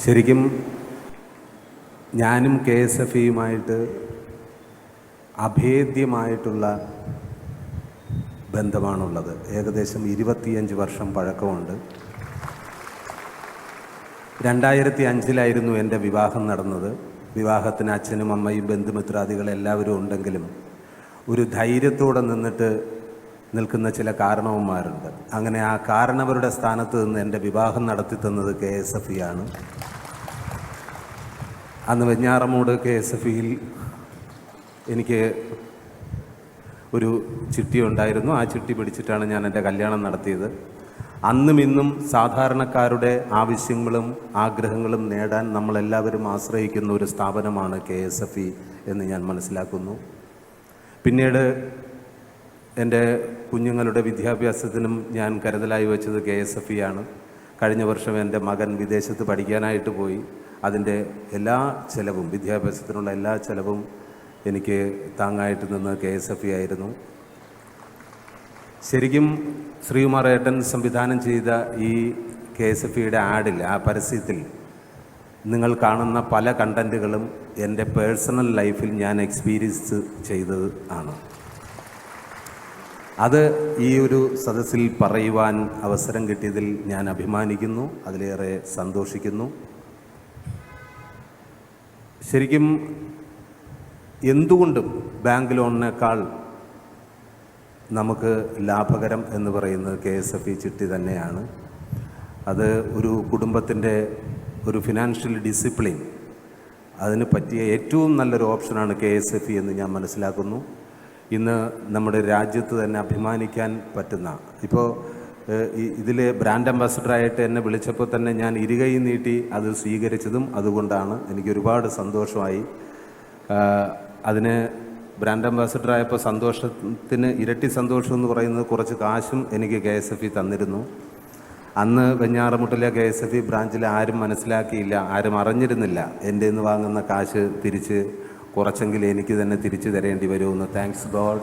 ശരിക്കും ഞാനും KSFEയുമായിട്ട് അഭേദ്യമായിട്ടുള്ള ബന്ധമാണുള്ളത്. ഏകദേശം 25 വർഷം പഴക്കമുണ്ട്. 2005 എൻ്റെ വിവാഹം നടന്നത്. വിവാഹത്തിന് അച്ഛനും അമ്മയും ബന്ധുമിത്രാദികൾ എല്ലാവരും ഉണ്ടെങ്കിലും ഒരു ധൈര്യത്തോടെ നിൽക്കുന്ന ചില കാരണവന്മാരുണ്ട്. അങ്ങനെ ആ കാരണവരുടെ സ്ഥാനത്ത് നിന്ന് എൻ്റെ വിവാഹം നടത്തി തന്നത് KSFE ആണ്. അന്ന് വെഞ്ഞാറമൂട് KSFEയിൽ എനിക്ക് ഒരു ചിട്ടി ഉണ്ടായിരുന്നു. ആ ചിട്ടി പിടിച്ചിട്ടാണ് ഞാൻ എൻ്റെ കല്യാണം നടത്തിയത്. അന്നും ഇന്നും സാധാരണക്കാരുടെ ആവശ്യങ്ങളും ആഗ്രഹങ്ങളും നേടാൻ നമ്മളെല്ലാവരും ആശ്രയിക്കുന്ന ഒരു സ്ഥാപനമാണ് KSFE എന്ന് ഞാൻ മനസ്സിലാക്കുന്നു. പിന്നീട് എൻ്റെ കുഞ്ഞുങ്ങളുടെ വിദ്യാഭ്യാസത്തിനും ഞാൻ കരുതലായി വെച്ചത് KSFE ആണ്. കഴിഞ്ഞ വർഷം എൻ്റെ മകൻ വിദേശത്ത് പഠിക്കാനായിട്ട് പോയി. അതിൻ്റെ എല്ലാ ചെലവും, വിദ്യാഭ്യാസത്തിനുള്ള എല്ലാ ചെലവും എനിക്ക് താങ്ങായിട്ട് നിന്ന് KSFE ആയിരുന്നു. ശരിക്കും ശ്രീകുമാർ ഏട്ടൻ സംവിധാനം ചെയ്ത ഈ KSFEയുടെ ആഡിൽ, ആ പരസ്യത്തിൽ നിങ്ങൾ കാണുന്ന പല കണ്ടൻറ്റുകളും എൻ്റെ പേഴ്സണൽ ലൈഫിൽ ഞാൻ എക്സ്പീരിയൻസ് ചെയ്തത് ആണ്. അത് ഈ ഒരു സദസ്സിൽ പറയുവാൻ അവസരം കിട്ടിയതിൽ ഞാൻ അഭിമാനിക്കുന്നു, അതിലേറെ സന്തോഷിക്കുന്നു. ശരിക്കും എന്തുകൊണ്ടും ബാങ്ക് ലോണിനേക്കാൾ നമുക്ക് ലാഭകരം എന്ന് പറയുന്നത് KSFE ചിട്ടി തന്നെയാണ്. അത് ഒരു കുടുംബത്തിൻ്റെ ഒരു ഫിനാൻഷ്യൽ ഡിസിപ്ലിൻ, അതിന് പറ്റിയ ഏറ്റവും നല്ലൊരു ഓപ്ഷനാണ് KSFE എന്ന് ഞാൻ മനസ്സിലാക്കുന്നു. ഇന്ന് നമ്മുടെ രാജ്യത്ത് തന്നെ അഭിമാനിക്കാൻ പറ്റുന്ന, ഇപ്പോൾ ഇതിൽ ബ്രാൻഡ് അംബാസഡറായിട്ട് എന്നെ വിളിച്ചപ്പോൾ തന്നെ ഞാൻ ഇരുകൈ നീട്ടി അത് സ്വീകരിച്ചതും അതുകൊണ്ടാണ്. എനിക്ക് ഒരുപാട് സന്തോഷമായി. അതിന് ബ്രാൻഡ് അംബാസഡറായപ്പോൾ സന്തോഷത്തിന് ഇരട്ടി സന്തോഷം എന്ന് പറയുന്നത് കുറച്ച് കാശും എനിക്ക് KSFE തന്നിരുന്നു. അന്ന് വെഞ്ഞാറമൂട്ടിലെ KSFE ബ്രാഞ്ചിൽ ആരും മനസ്സിലാക്കിയില്ല, ആരും അറിഞ്ഞിരുന്നില്ല എൻ്റെ നിന്ന് വാങ്ങുന്ന കാശ് തിരിച്ച് കുറച്ചെങ്കിലും എനിക്ക് തന്നെ തിരിച്ചു തരേണ്ടി വരുമെന്ന്. Thanks God.